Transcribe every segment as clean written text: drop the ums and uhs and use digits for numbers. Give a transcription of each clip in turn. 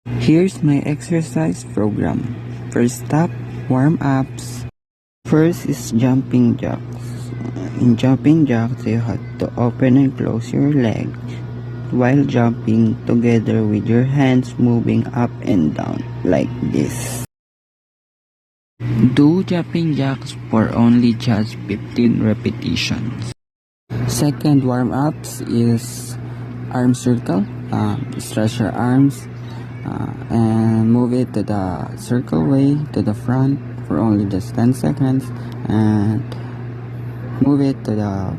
Here's my exercise program. First step, warm-ups. First is jumping jacks. In jumping jacks, you have to open and close your leg while jumping together with your hands moving up and down like this. Do jumping jacks for only just 15 repetitions. Second warm-ups is arm circle. Stretch your arms and move it to the circle way to the front for only just 10 seconds and move it to the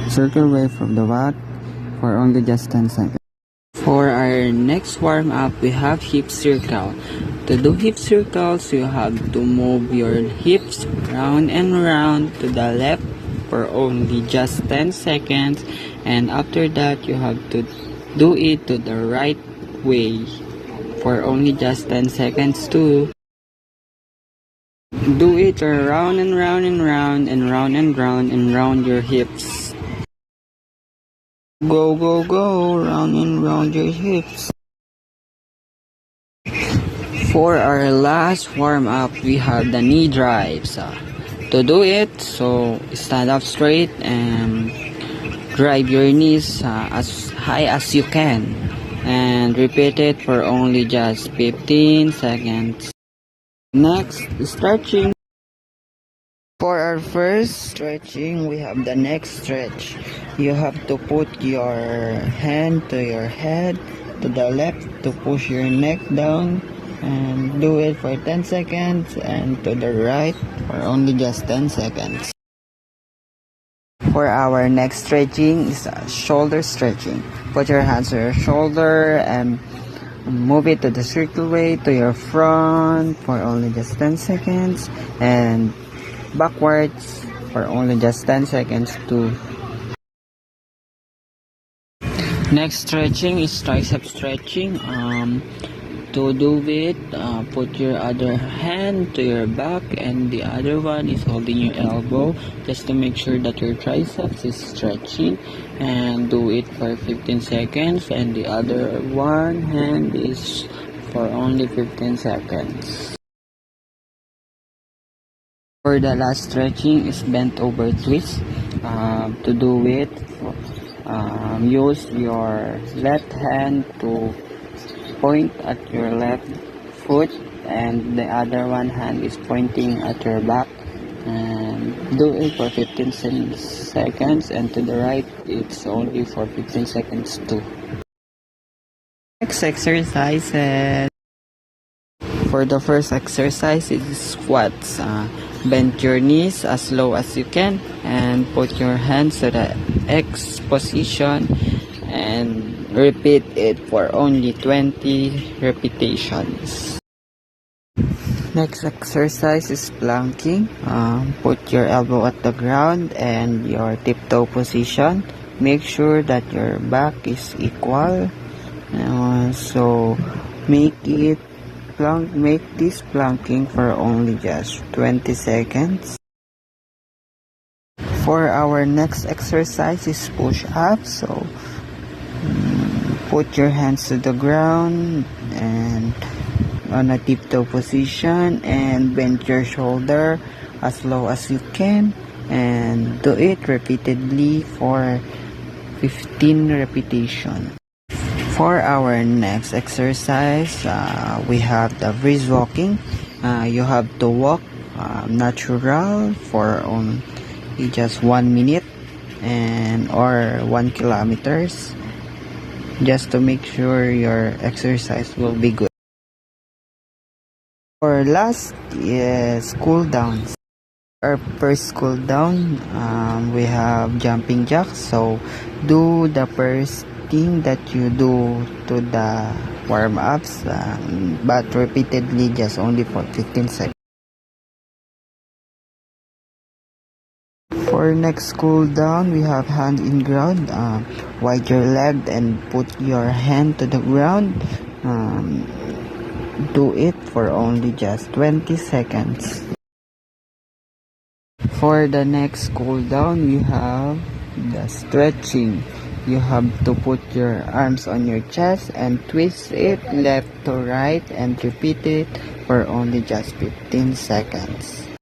circle way from the back for only just 10 seconds. For our next warm up, we have hip circle. To do hip circles, you have to move your hips round and round to the left for only just 10 seconds, and after that you have to do it to the right way for only just 10 seconds too. Do it around and round and round and round and round and round your hips. Go, go, go, round and round your hips. For our last warm up, we have the knee drives. To do it, so stand up straight and drive your knees as high as you can. And repeat it for only just 15 seconds. Next, stretching. For our first stretching, we have the neck stretch. You have to put your hand to your head to the left to push your neck down and do it for 10 seconds, and to the right for only just 10 seconds. For our next stretching is shoulder stretching. Put your hands on your shoulder and move it to the circle way to your front for only just 10 seconds and backwards for only just 10 seconds too. Next stretching is tricep stretching. To do it, put your other hand to your back and the other one is holding your elbow just to make sure that your triceps is stretching, and do it for 15 seconds and the other one hand is for only 15 seconds. For the last stretching is bent over twist. To do it, use your left hand to point at your left foot and the other one hand is pointing at your back, and do it for 15 seconds, and to the right it's only for 15 seconds too. Next exercises. For the first exercise is squats. Bend your knees as low as you can and put your hands to the X position and repeat it for only 20 repetitions. Next exercise is planking. Put your elbow at the ground and your tiptoe position. Make sure that your back is equal. So make this planking for only just 20 seconds. For our next exercise is push-up. So put your hands to the ground and on a tiptoe position and bend your shoulder as low as you can and do it repeatedly for 15 repetitions. For our next exercise, we have the breeze walking. You have to walk natural for only just 1 minute and or 1 kilometers, just to make sure your exercise will be good. For last is cool downs. Our first cool down, we have jumping jacks. So do the first thing that you do to the warm-ups, but repeatedly, just only for 15 seconds. For next cool down, we have hand in ground. Wide your leg and put your hand to the ground. Do it for only just 20 seconds. For the next cool down, we have the stretching. You have to put your arms on your chest and twist it left to right and repeat it for only just 15 seconds.